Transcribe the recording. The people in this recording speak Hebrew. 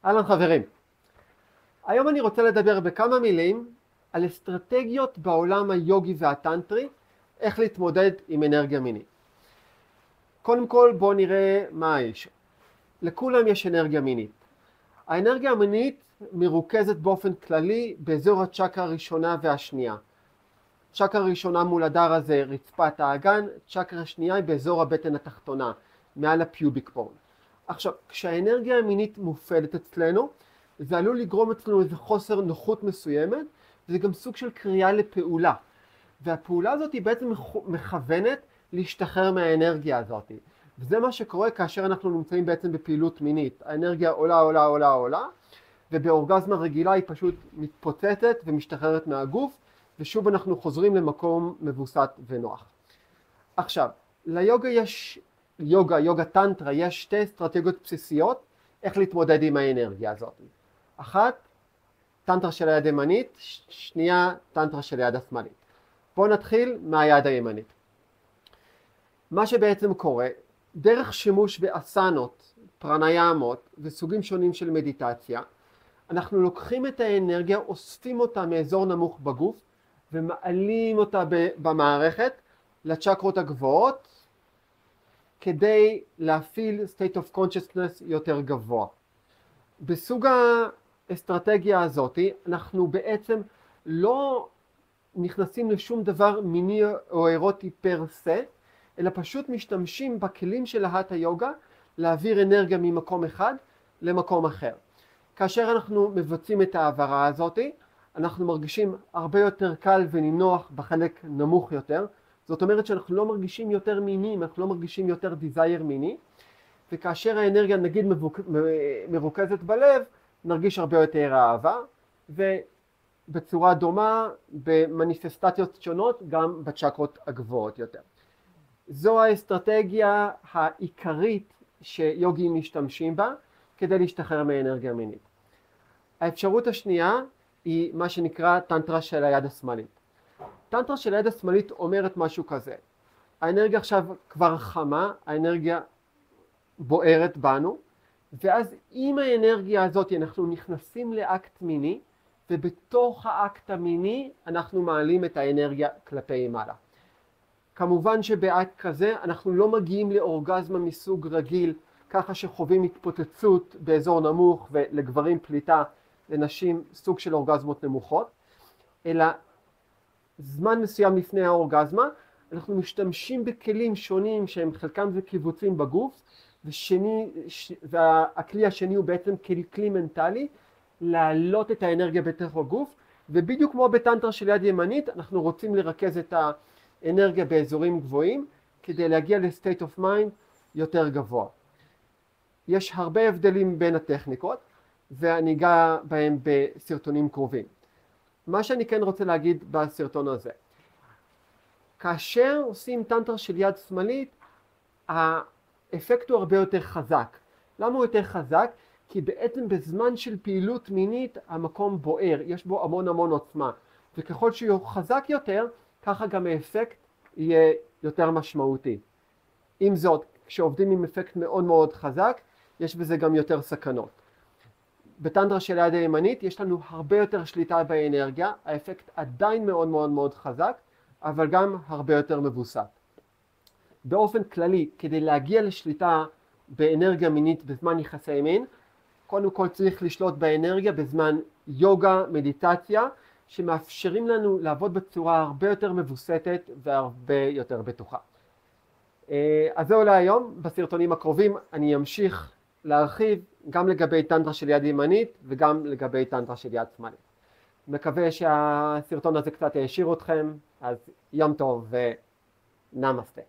אהלן חברים, היום אני רוצה לדבר בכמה מילים על אסטרטגיות בעולם היוגי והטנטרי, איך להתמודד עם אנרגיה מינית. קודם כל בואו נראה מה יש. לכולם יש אנרגיה מינית. האנרגיה המינית מרוכזת באופן כללי באזור הצ'קרה הראשונה והשנייה. צ'קרה הראשונה מול הדר הזה רצפת האגן, צ'קרה השנייה היא באזור הבטן התחתונה, מעל הפיוביק בון. עכשיו, כשהאנרגיה המינית מופעלת אצלנו, זה עלול לגרום אצלנו איזה חוסר נוחות מסוימת, וזה גם סוג של קריאה לפעולה. והפעולה הזאת היא בעצם מכוונת להשתחרר מהאנרגיה הזאת. וזה מה שקורה כאשר אנחנו נמצאים בעצם בפעילות מינית. האנרגיה עולה, ובאורגזמה רגילה היא פשוט מתפוצצת ומשתחררת מהגוף, ושוב אנחנו חוזרים למקום מבוסת ונוח. עכשיו, ליוגה יש יוגה טנטרה יש שתי אסטרטגיות בסיסיות איך להתמודד עם האנרגיה הזאת. אחת, טנטרה של היד הימנית, שנייה, טנטרה של היד השמאלית. בואו נתחיל מהיד הימנית. מה שבעצם קורה, דרך שימוש באסנות, פרניאמות וסוגים שונים של מדיטציה, אנחנו לוקחים את האנרגיה, אוספים אותה מאזור נמוך בגוף ומעלים אותה במערכת לצ'קרות הגבוהות, כדי להפעיל state of consciousness יותר גבוה. בסוג האסטרטגיה הזאת אנחנו בעצם לא נכנסים לשום דבר מיני או אירוטי פר סה, אלא פשוט משתמשים בכלים של ההטה יוגה להעביר אנרגיה ממקום אחד למקום אחר. כאשר אנחנו מבצעים את העברה הזאת, אנחנו מרגישים הרבה יותר קל ונינוח בחלק נמוך יותר, זאת אומרת שאנחנו לא מרגישים יותר מינים, אנחנו לא מרגישים יותר דיזייר מיני, וכאשר האנרגיה נגיד מרוכזת בלב, נרגיש הרבה יותר אהבה, ובצורה דומה במניפסטציות שונות גם בצ'קרות הגבוהות יותר. זו האסטרטגיה העיקרית שיוגים משתמשים בה כדי להשתחרר מאנרגיה מינית. האפשרות השנייה היא מה שנקרא טנטרה של היד השמאלית. טנטרה של היד השמאלית אומרת משהו כזה, האנרגיה עכשיו כבר חמה, האנרגיה בוערת בנו, ואז עם האנרגיה הזאת אנחנו נכנסים לאקט מיני, ובתוך האקט המיני אנחנו מעלים את האנרגיה כלפי מעלה. כמובן שבאקט כזה אנחנו לא מגיעים לאורגזמה מסוג רגיל, ככה שחווים התפוצצות באזור נמוך ולגברים פליטה, לנשים סוג של אורגזמות נמוכות, אלא זמן מסוים לפני האורגזמה, אנחנו משתמשים בכלים שונים שהם חלקם זה קיבוצים בגוף, והכלי השני הוא בעצם כלי מנטלי, להעלות את האנרגיה בתוך הגוף, ובדיוק כמו בטנטרה של יד ימנית, אנחנו רוצים לרכז את האנרגיה באזורים גבוהים, כדי להגיע לסטייט אוף מיינד יותר גבוה. יש הרבה הבדלים בין הטכניקות, ואני אגע בהם בסרטונים קרובים. מה שאני כן רוצה להגיד בסרטון הזה, כאשר עושים טנטרה של יד שמאלית, האפקט הוא הרבה יותר חזק. למה הוא יותר חזק? כי בעצם בזמן של פעילות מינית המקום בוער, יש בו המון עוצמה, וככל שהוא חזק יותר, ככה גם האפקט יהיה יותר משמעותי. עם זאת, כשעובדים עם אפקט מאוד חזק, יש בזה גם יותר סכנות. בטנטרה של היד הימנית יש לנו הרבה יותר שליטה באנרגיה, האפקט עדיין מאוד חזק, אבל גם הרבה יותר מבוסת. באופן כללי, כדי להגיע לשליטה באנרגיה מינית בזמן יחסי מין, קודם כל צריך לשלוט באנרגיה בזמן יוגה, מדיטציה, שמאפשרים לנו לעבוד בצורה הרבה יותר מבוסתת והרבה יותר בטוחה. אז זהו להיום, בסרטונים הקרובים אני אמשיך להרחיב גם לגבי טנטרה של יד ימנית וגם לגבי טנטרה של יד שמאלית. מקווה שהסרטון הזה קצת העשיר אתכם, אז יום טוב ונמסטה.